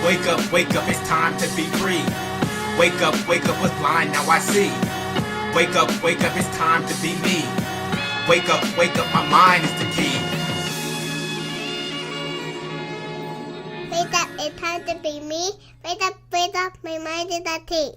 wake up, it's time to be free. Wake up, was blind, now I see. Wake up, it's time to be me. Wake up, my mind is the key. Wake up, it's time to be me. Wake up, my mind is the key.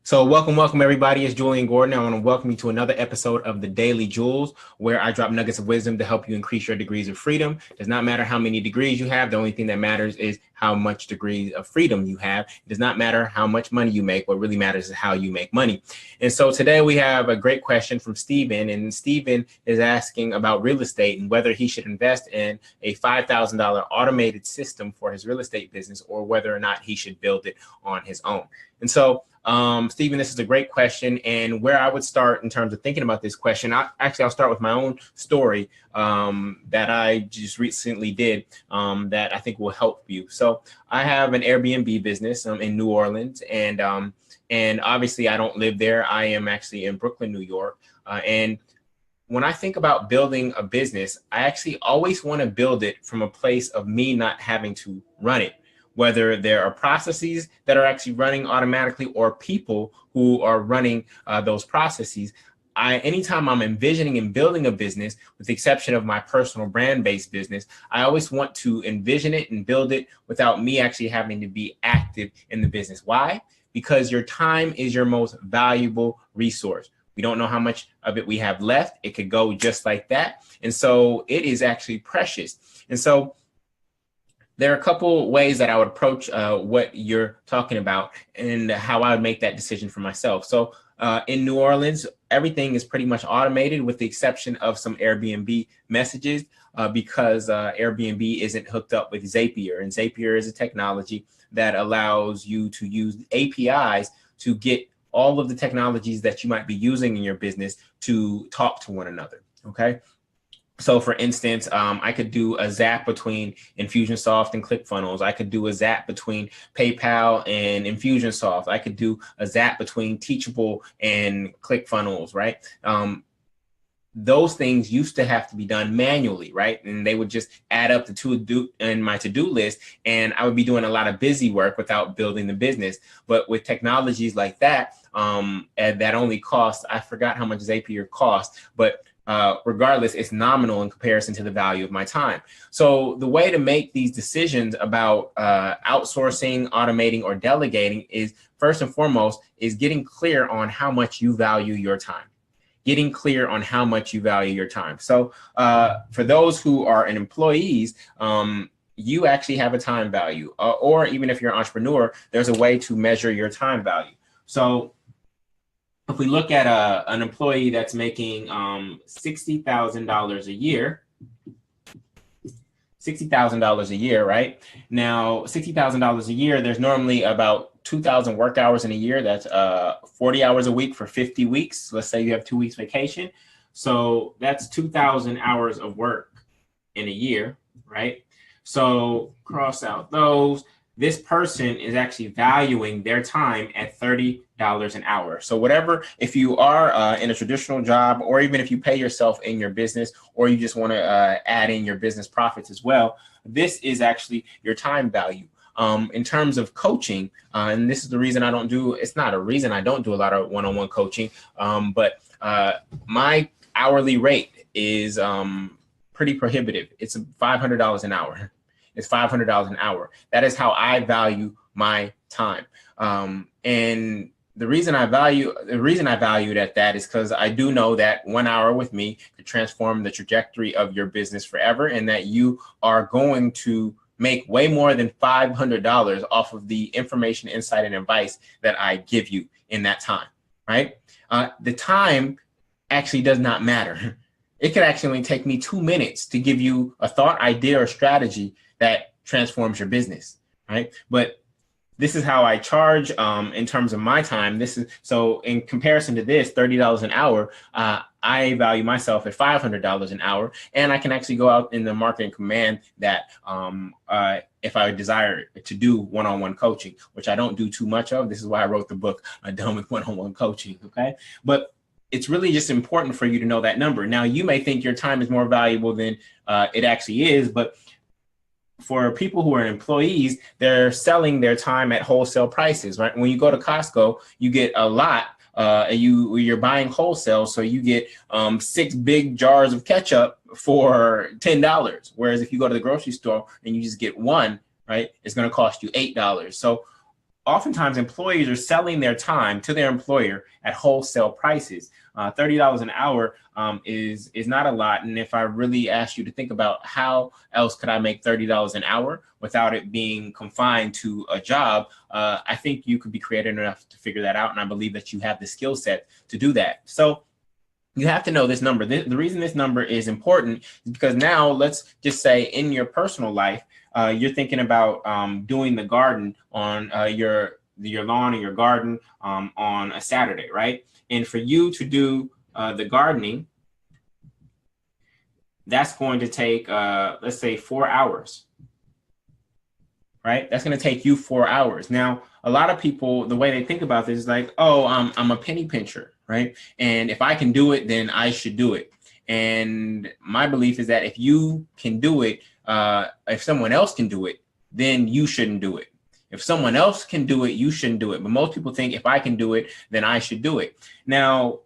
So welcome everybody. It's Jullien Gordon. I want to welcome you to another episode of the Daily Jules, where I drop nuggets of wisdom to help you increase your degrees of freedom. It does not matter how many degrees you have. The only thing that matters is how much degrees of freedom you have. It does not matter how much money you make. What really matters is how you make money. And so today we have a great question from Steven, and Steven is asking about real estate and whether he should invest in a $5,000 automated system for his real estate business or whether or not he should build it on his own. And so Stephen, this is a great question, and where I would start in terms of thinking about this question, I'll start with my own story that I just recently did that I think will help you. So I have an Airbnb business in New Orleans, and obviously I don't live there. I am actually in Brooklyn, New York, and when I think about building a business, I actually always want to build it from a place of me not having to run it. Whether there are processes that are actually running automatically or people who are running those processes, anytime I'm envisioning and building a business, with the exception of my personal brand-based business, I always want to envision it and build it without me actually having to be active in the business. Why? Because your time is your most valuable resource. We don't know how much of it we have left. It could go just like that. And so it is actually precious. And so there are a couple ways that I would approach what you're talking about and how I would make that decision for myself. So in New Orleans, everything is pretty much automated with the exception of some Airbnb messages because Airbnb isn't hooked up with Zapier. And Zapier is a technology that allows you to use APIs to get all of the technologies that you might be using in your business to talk to one another, okay? So for instance, I could do a Zap between Infusionsoft and ClickFunnels. I could do a Zap between PayPal and Infusionsoft. I could do a Zap between Teachable and ClickFunnels, right? Those things used to have to be done manually, right? And they would just add up in my to-do list, and I would be doing a lot of busy work without building the business. But with technologies like that, and that only costs, I forgot how much Zapier costs, but regardless, it's nominal in comparison to the value of my time. So the way to make these decisions about outsourcing, automating, or delegating is first and foremost is getting clear on how much you value your time. Getting clear on how much you value your time. So for those who are employees, you actually have a time value, or even if you're an entrepreneur, there's a way to measure your time value. So if we look at an employee that's making $60,000 a year, right? Now, $60,000 a year, there's normally about 2,000 work hours in a year. That's 40 hours a week for 50 weeks. Let's say you have 2 weeks vacation. So that's 2,000 hours of work in a year, right? So cross out those. This person is actually valuing their time at $30 an hour. So whatever, if you are in a traditional job, or even if you pay yourself in your business, or you just want to add in your business profits as well, this is actually your time value. In terms of coaching, and this is the reason I don't do, it's not a reason I don't do a lot of one-on-one coaching, but my hourly rate is pretty prohibitive. It's $500 an hour. It's $500 an hour. That is how I value my time. And the reason I value it at that is because I do know that 1 hour with me could transform the trajectory of your business forever, and that you are going to make way more than $500 off of the information, insight, and advice that I give you in that time, right? The time actually does not matter. It could actually only take me 2 minutes to give you a thought, idea, or strategy that transforms your business, right? But this is how I charge in terms of my time. So in comparison to this, $30 an hour, I value myself at $500 an hour, and I can actually go out in the market and command that if I desire to do one-on-one coaching, which I don't do too much of. This is why I wrote the book, Done with One-on-One Coaching, okay? But it's really just important for you to know that number. Now, you may think your time is more valuable than it actually is, but for people who are employees, they're selling their time at wholesale prices, right? When you go to Costco, you get a lot, and you're buying wholesale, so you get 6 big jars of ketchup for $10. Whereas if you go to the grocery store and you just get one, right, it's going to cost you $8. So oftentimes employees are selling their time to their employer at wholesale prices. $30 an hour is not a lot. And if I really asked you to think about how else could I make $30 an hour without it being confined to a job, I think you could be creative enough to figure that out. And I believe that you have the skill set to do that. So you have to know this number. The reason this number is important is because now let's just say in your personal life, you're thinking about doing the garden on your lawn or your garden on a Saturday, right? And for you to do the gardening, that's going to take, let's say 4 hours, right? That's going to take you 4 hours. Now, a lot of people, the way they think about this is like, oh, I'm a penny pincher, right? And if I can do it, then I should do it. And my belief is that if you can do it, if someone else can do it, then you shouldn't do it. If someone else can do it, you shouldn't do it. But most people think if I can do it, then I should do it. Now,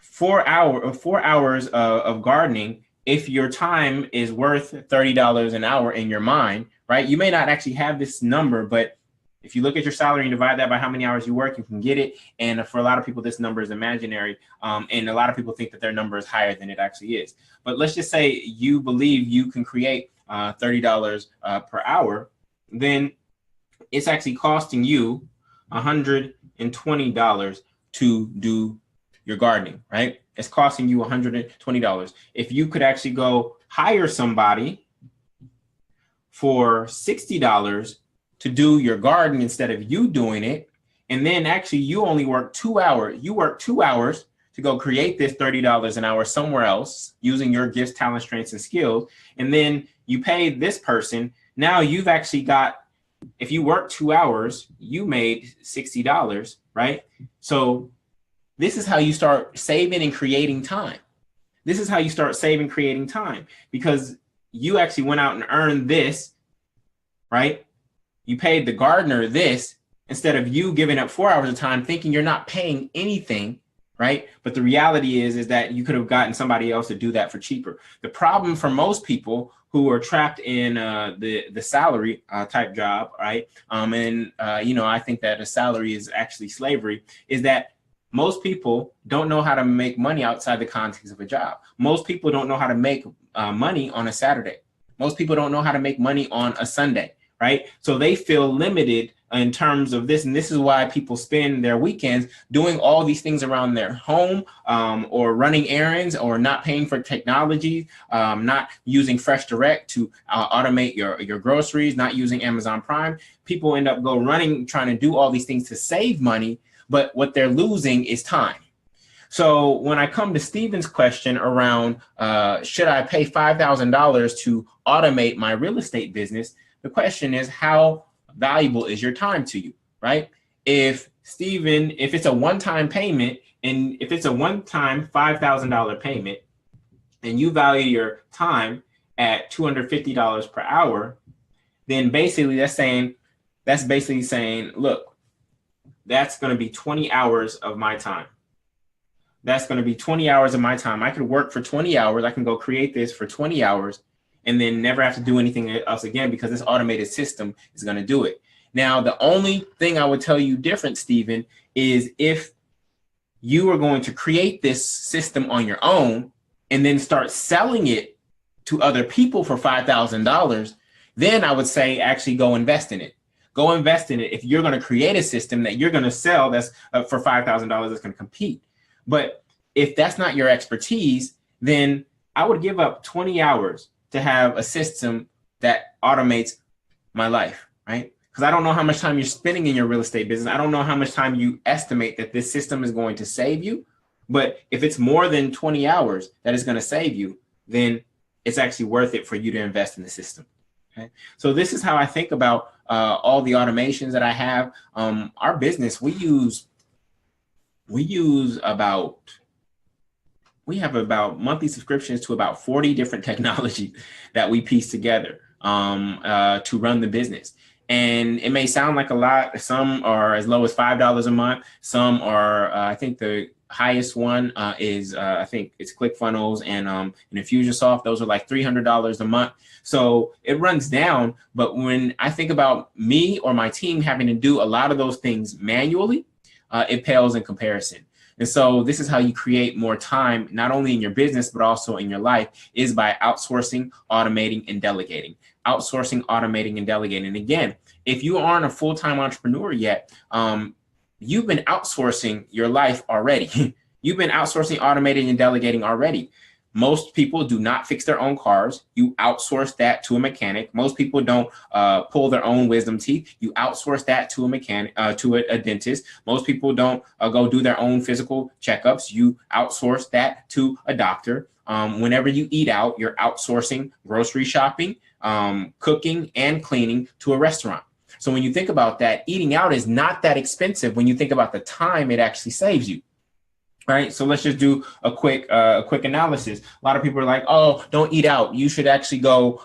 4 hours of gardening, if your time is worth $30 an hour in your mind, right? You may not actually have this number, but if you look at your salary and divide that by how many hours you work, you can get it. And for a lot of people, this number is imaginary. And a lot of people think that their number is higher than it actually is. But let's just say you believe you can create $30 per hour, then it's actually costing you $120 to do your gardening, right? It's costing you $120. If you could actually go hire somebody for $60 to do your garden instead of you doing it, and then actually you only work 2 hours. You work 2 hours to go create this $30 an hour somewhere else using your gifts, talents, strengths, and skills. And then you pay this person. Now you've actually got, if you work 2 hours, you made $60, right? So this is how you start saving and creating time. This is how you start saving, creating time, because you actually went out and earned this, right? You paid the gardener this instead of you giving up 4 hours of time thinking you're not paying anything, right? But the reality is that you could have gotten somebody else to do that for cheaper. The problem for most people who are trapped in the salary type job, right? I think that a salary is actually slavery, is that most people don't know how to make money outside the context of a job. Most people don't know how to make money on a Saturday. Most people don't know how to make money on a Sunday, right? So they feel limited in terms of this. And this is why people spend their weekends doing all these things around their home, or running errands, or not paying for technology, not using Fresh Direct to automate your groceries, not using Amazon Prime. People end up trying to do all these things to save money, but what they're losing is time. So when I come to Stephen's question around, should I pay $5,000 to automate my real estate business? The question is, how valuable is your time to you, right? If it's a one-time payment, and if it's a one-time $5,000 payment, and you value your time at $250 per hour, then basically that's basically saying, look, that's going to be 20 hours of my time. That's going to be 20 hours of my time. I could work for 20 hours. I can go create this for 20 hours and then never have to do anything else again, because this automated system is going to do it. Now, the only thing I would tell you different, Stephen, is if you are going to create this system on your own and then start selling it to other people for $5,000, then I would say actually go invest in it. Go invest in it if you're going to create a system that you're going to sell that's for $5,000 that's going to compete. But if that's not your expertise, then I would give up 20 hours to have a system that automates my life, right? Because I don't know how much time you're spending in your real estate business. I don't know how much time you estimate that this system is going to save you. But if it's more than 20 hours that is going to save you, then it's actually worth it for you to invest in the system. Okay? So this is how I think about all the automations that I have. Our business, we have about monthly subscriptions to about 40 different technologies that we piece together. to run the business. And it may sound like a lot. Some are as low as $5 a month. Some are, I think the highest one is, I think it's ClickFunnels and Infusionsoft. Those are like $300 a month. So it runs down. But when I think about me or my team having to do a lot of those things manually, it pales in comparison. And so this is how you create more time, not only in your business, but also in your life, is by outsourcing, automating, and delegating. Outsourcing, automating, and delegating. And again, if you aren't a full-time entrepreneur yet, you've been outsourcing your life already. You've been outsourcing, automating, and delegating already. Most people do not fix their own cars. You outsource that to a mechanic. Most people don't pull their own wisdom teeth. You outsource that to a mechanic, to a dentist. Most people don't go do their own physical checkups. You outsource that to a doctor. Whenever you eat out, you're outsourcing grocery shopping, cooking, and cleaning to a restaurant. So when you think about that, eating out is not that expensive when you think about the time it actually saves you. Right. So let's just do a quick analysis. A lot of people are like, oh, don't eat out. You should actually go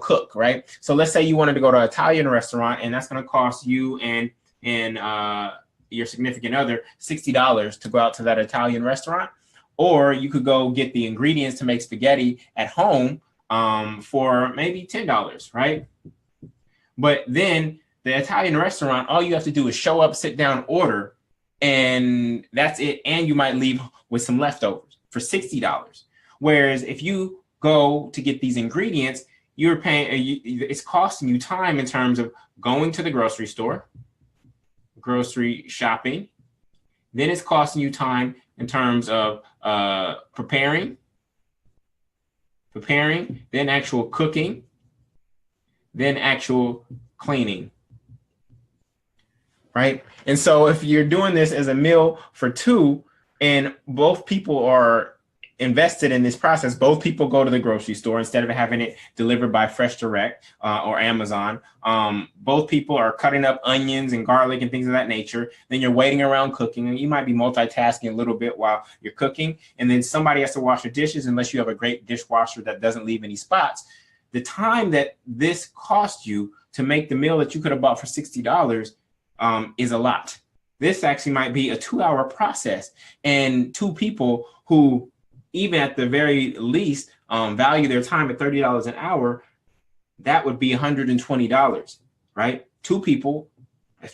cook. Right. So let's say you wanted to go to an Italian restaurant, and that's going to cost you and your significant other $60 to go out to that Italian restaurant. Or you could go get the ingredients to make spaghetti at home for maybe $10. Right. But then the Italian restaurant, all you have to do is show up, sit down, order. And that's it. And you might leave with some leftovers for $60. Whereas if you go to get these ingredients, you're paying, it's costing you time in terms of going to the grocery store, grocery shopping. Then it's costing you time in terms of preparing, then actual cooking, then actual cleaning. Right. And so if you're doing this as a meal for two and both people are invested in this process, both people go to the grocery store instead of having it delivered by Fresh Direct or Amazon. Both people are cutting up onions and garlic and things of that nature. Then you're waiting around cooking, and you might be multitasking a little bit while you're cooking. And then somebody has to wash the dishes unless you have a great dishwasher that doesn't leave any spots. The time that this cost you to make the meal that you could have bought for $60 is a lot. This actually might be a 2-hour process, and two people who, even at the very least, value their time at $30 an hour, that would be $120, right? Two people,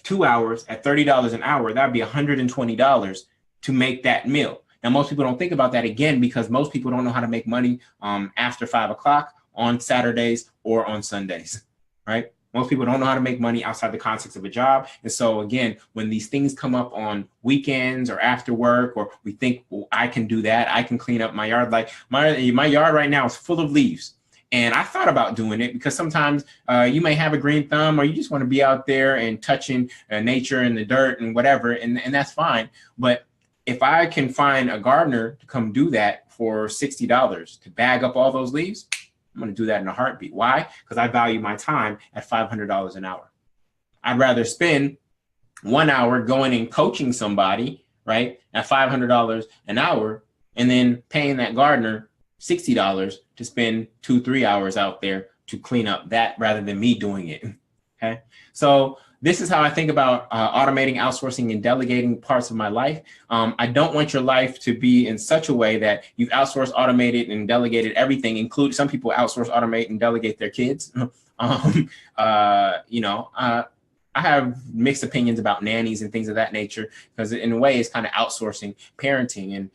2 hours at $30 an hour, that'd be $120 to make that meal. Now, most people don't think about that, again, because most people don't know how to make money after 5 o'clock on Saturdays or on Sundays, right? Most people don't know how to make money outside the context of a job. And so again, when these things come up on weekends or after work, or we think, well, I can do that, I can clean up my yard. Like my yard right now is full of leaves. And I thought about doing it because sometimes you may have a green thumb, or you just want to be out there and touching nature and the dirt and whatever. And that's fine. But if I can find a gardener to come do that for $60 to bag up all those leaves, I'm going to do that in a heartbeat. Why? Because I value my time at $500 an hour. I'd rather spend 1 hour going and coaching somebody, right, at $500 an hour, and then paying that gardener $60 to spend 2-3 hours out there to clean up that, rather than me doing it. Okay. So this is how I think about automating, outsourcing, and delegating parts of my life. I don't want your life to be in such a way that you've outsourced, automated, and delegated everything. Include some people outsource, automate, and delegate their kids. I have mixed opinions about nannies and things of that nature, because in a way it's kind of outsourcing parenting, and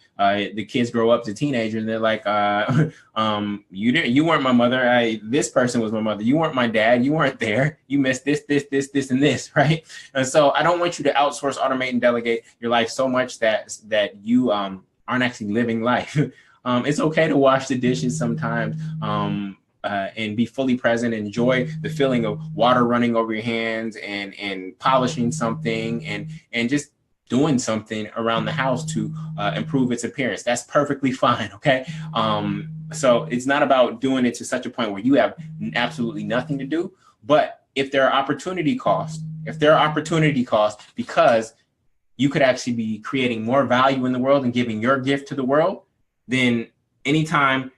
the kids grow up to teenagers and they're like, you weren't my mother. This person was my mother. You weren't my dad. You weren't there. You missed this, and this, right? And so I don't want you to outsource, automate, and delegate your life so much that you aren't actually living life. It's okay to wash the dishes sometimes. And be fully present, enjoy the feeling of water running over your hands, and polishing something, and just doing something around the house to improve its appearance. That's perfectly fine, okay? So it's not about doing it to such a point where you have absolutely nothing to do. But if there are opportunity costs, because you could actually be creating more value in the world and giving your gift to the world, then anytime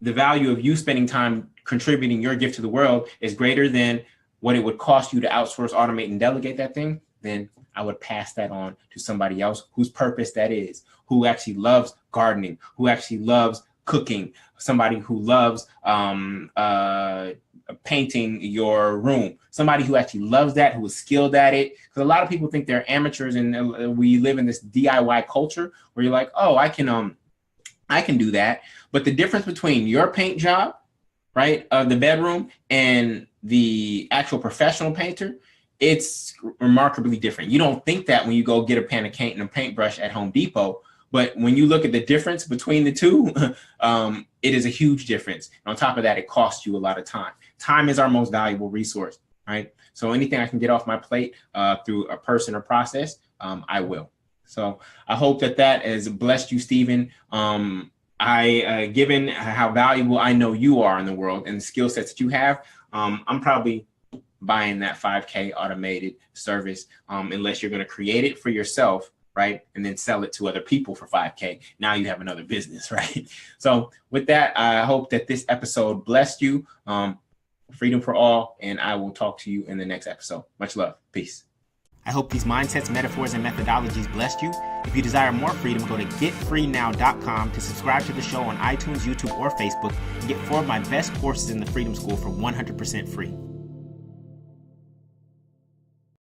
the value of you spending time contributing your gift to the world is greater than what it would cost you to outsource, automate, and delegate that thing, then I would pass that on to somebody else whose purpose that is, who actually loves gardening, who actually loves cooking, somebody who loves painting your room, somebody who actually loves that, who is skilled at it. Because a lot of people think they're amateurs, and we live in this DIY culture where you're like, oh, I can do that. But the difference between your paint job, right, of the bedroom and the actual professional painter, it's remarkably different. You don't think that when you go get a pan of paint and a paintbrush at Home Depot, but when you look at the difference between the two, it is a huge difference. And on top of that, it costs you a lot of time. Time is our most valuable resource, right? So anything I can get off my plate through a person or process, I will. So I hope that has blessed you, Stephen. Given how valuable I know you are in the world and the skill sets that you have, I'm probably buying that 5K automated service unless you're going to create it for yourself, right? And then sell it to other people for 5K. Now you have another business, right? So with that, I hope that this episode blessed you. Freedom for all. And I will talk to you in the next episode. Much love. Peace. I hope these mindsets, metaphors, and methodologies blessed you. If you desire more freedom, go to getfreenow.com to subscribe to the show on iTunes, YouTube, or Facebook, and get 4 of my best courses in the Freedom School for 100% free.